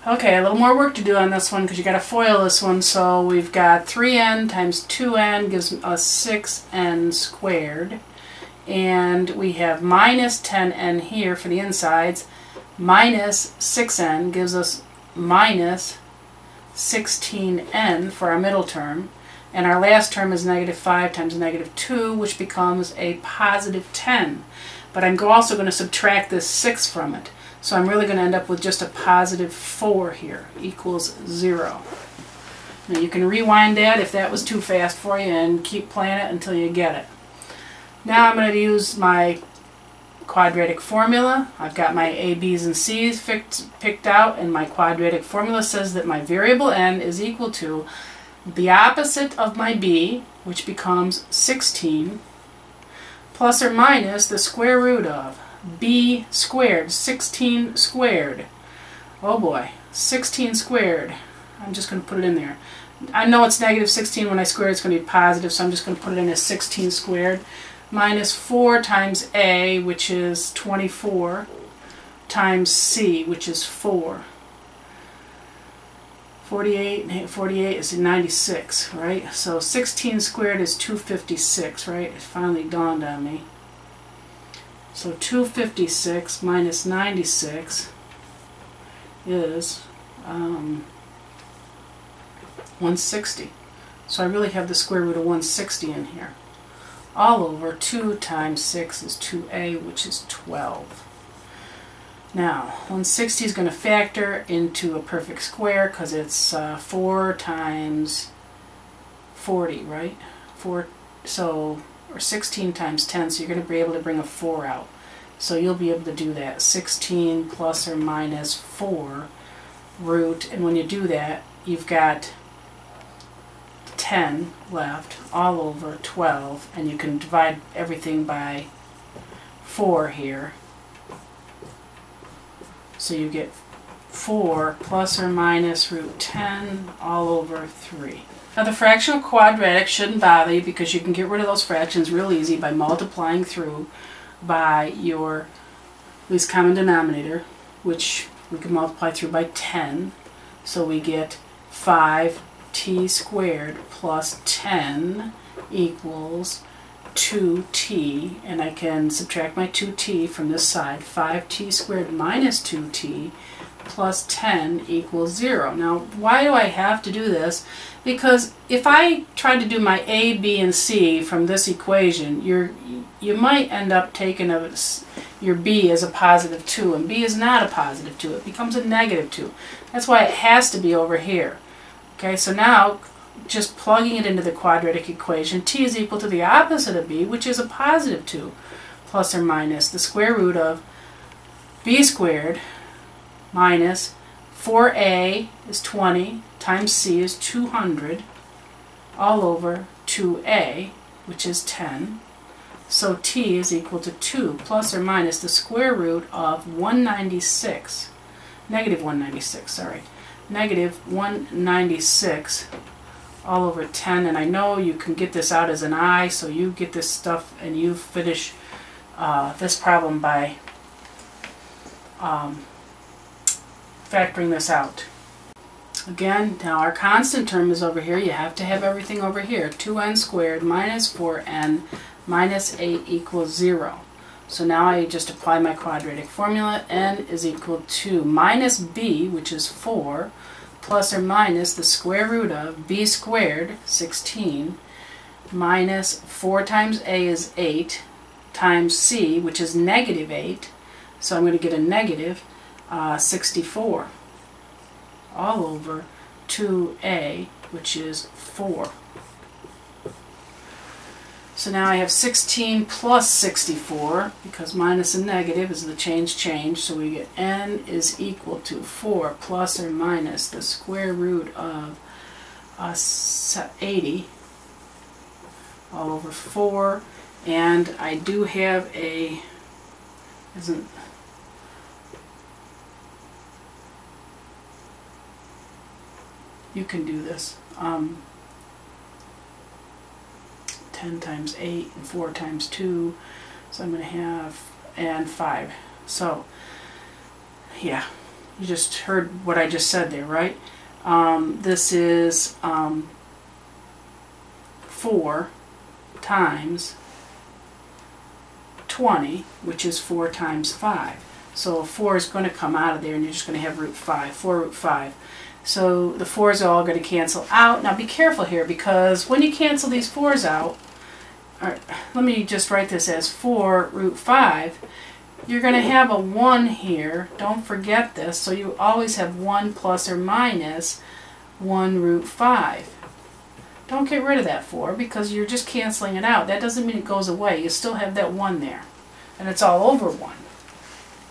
Okay, a little more work to do on this one because you got to FOIL this one. So we've got 3n times 2n gives us 6n squared. And we have minus 10n here for the insides. Minus 6n gives us minus 16n for our middle term. And our last term is negative 5 times negative 2, which becomes a positive 10. But I'm also going to subtract this 6 from it. So I'm really going to end up with just a positive 4 here, equals 0. Now you can rewind that if that was too fast for you and keep playing it until you get it. Now I'm going to use my quadratic formula. I've got my a, b's, and c's picked out, and my quadratic formula says that my variable n is equal to the opposite of my b, which becomes 16, plus or minus the square root of b squared, 16 squared. Oh boy, 16 squared. I'm just going to put it in there. I know it's negative 16 when I square it, it's going to be positive, so I'm just going to put it in as 16 squared. Minus 4 times a, which is 24, times c, which is 4. 48 is 96, right? So 16 squared is 256, right? It finally dawned on me. So 256 minus 96 is 160. So I really have the square root of 160 in here. All over 2 times 6 is 2a, which is 12. Now, 160 is going to factor into a perfect square because it's 4 times 40, right? 4, so, or 16 times 10, so you're going to be able to bring a 4 out. So you'll be able to do that. 16 plus or minus 4 root, and when you do that, you've got 10 left all over 12, and you can divide everything by 4 here. So you get 4 plus or minus root 10 all over 3. Now the fractional quadratic shouldn't bother you because you can get rid of those fractions real easy by multiplying through by your least common denominator, which we can multiply through by 10. So we get 5t squared plus 10 equals 2t, and I can subtract my 2t from this side. 5t squared minus 2t plus 10 equals 0. Now, why do I have to do this? Because if I try to do my a, b, and c from this equation, you might end up taking your b as a positive 2, and b is not a positive 2. It becomes a negative 2. That's why it has to be over here. Okay, so now, just plugging it into the quadratic equation, t is equal to the opposite of b, which is a positive 2, plus or minus the square root of b squared minus 4a is 20 times c is 200 all over 2a, which is 10. So t is equal to 2 plus or minus the square root of 196, negative 196, sorry, negative 196 all over 10, and I know you can get this out as an I, so you get this stuff and you finish this problem by factoring this out. Again, now our constant term is over here. You have to have everything over here. 2n squared minus 4n minus 8 equals 0. So now I just apply my quadratic formula. N is equal to minus b, which is 4, plus or minus the square root of b squared, 16, minus 4 times a is 8, times c, which is negative 8. So I'm going to get a negative 64 all over 2a, which is 4. So now I have 16 plus 64, because minus and negative is the change, so we get n is equal to 4 plus or minus the square root of 80 all over 4, and I do have a, you can do this, 10 times 8 and 4 times 2, so I'm going to have, and 5. So, yeah, You just heard what I just said there, right? This is 4 times 20, which is 4 times 5. So 4 is going to come out of there, and you're just going to have root 5, 4 root 5. So the 4's are all going to cancel out. Now be careful here, because when you cancel these 4's out, let me just write this as 4 root 5, you're going to have a 1 here. Don't forget this. So you always have 1 plus or minus 1 root 5. Don't get rid of that 4, because you're just canceling it out. That doesn't mean it goes away. You still have that 1 there, and it's all over 1.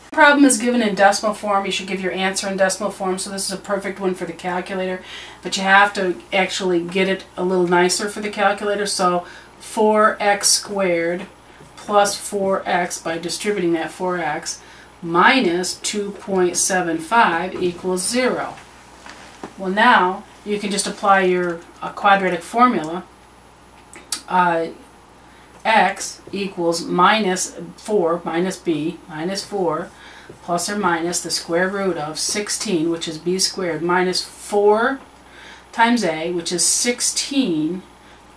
The problem is given in decimal form. You should give your answer in decimal form, so this is a perfect one for the calculator, but you have to actually get it a little nicer for the calculator. So 4x squared plus 4x, by distributing that 4x, minus 2.75 equals 0. Well, now you can just apply your quadratic formula. X equals minus 4, minus b, minus 4, plus or minus the square root of 16, which is b squared, minus 4 times a, which is 16,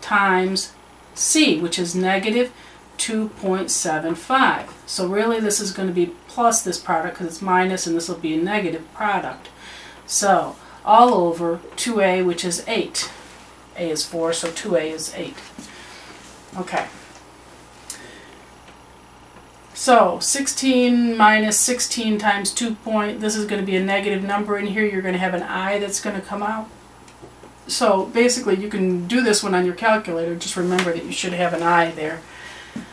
times c, which is negative 2.75. So really this is going to be plus this product, because it's minus, and this will be a negative product. So all over 2a, which is 8. A is 4, so 2a is 8. Okay. So 16 minus 16 times 2 point, this is going to be a negative number in here. You're going to have an I that's going to come out. So basically you can do this one on your calculator. Just remember that you should have an I there.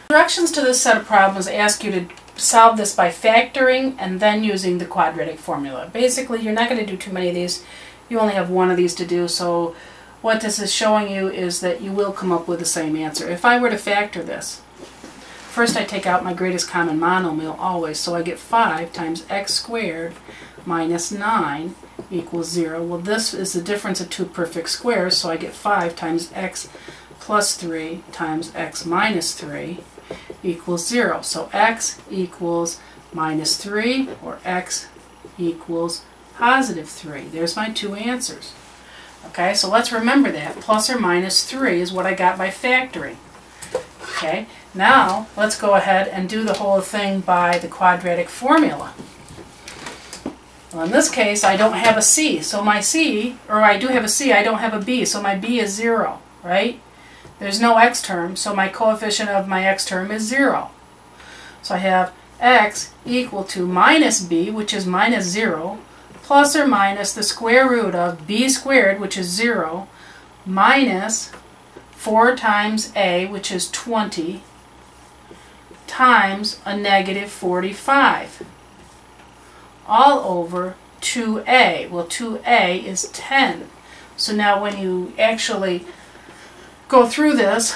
Directions to this set of problems ask you to solve this by factoring and then using the quadratic formula. Basically you're not going to do too many of these. You only have one of these to do. So what this is showing you is that you will come up with the same answer. If I were to factor this, first I take out my greatest common monomial always, so I get 5 times x squared minus 9 equals 0. Well, this is the difference of two perfect squares, so I get 5 times x plus 3 times x minus 3 equals 0. So x equals minus 3, or x equals positive 3. There's my two answers. Okay, so let's remember that. Plus or minus 3 is what I got by factoring. Okay, now let's go ahead and do the whole thing by the quadratic formula. Well, in this case, I don't have a c, so my c, or I do have a c, I don't have a b, so my b is 0, right? There's no x term, so my coefficient of my x term is 0. So I have x equal to minus b, which is minus 0, plus or minus the square root of b squared, which is 0, minus 4 times a, which is 20, times a negative 45, all over 2a. Well, 2a is 10. So now when you actually go through this,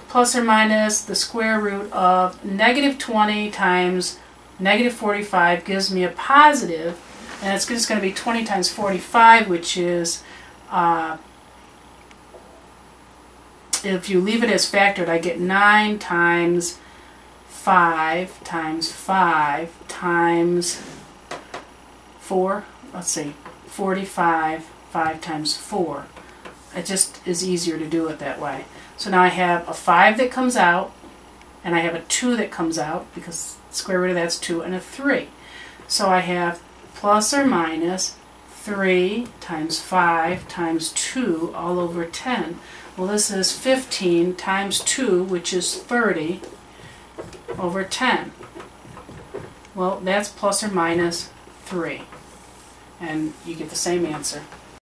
plus or minus the square root of negative 20 times negative 45 gives me a positive, and it's just going to be 20 times 45, which is, if you leave it as factored, I get 9 times 5 times 5 times 4, let's see, 45, 5 times 4. It just is easier to do it that way. So now I have a 5 that comes out, and I have a 2 that comes out, because the square root of that's 2, and a 3. So I have plus or minus 3 times 5 times 2 all over 10. Well, this is 15 times 2, which is 30 over 10. Well, that's plus or minus 3. And you get the same answer.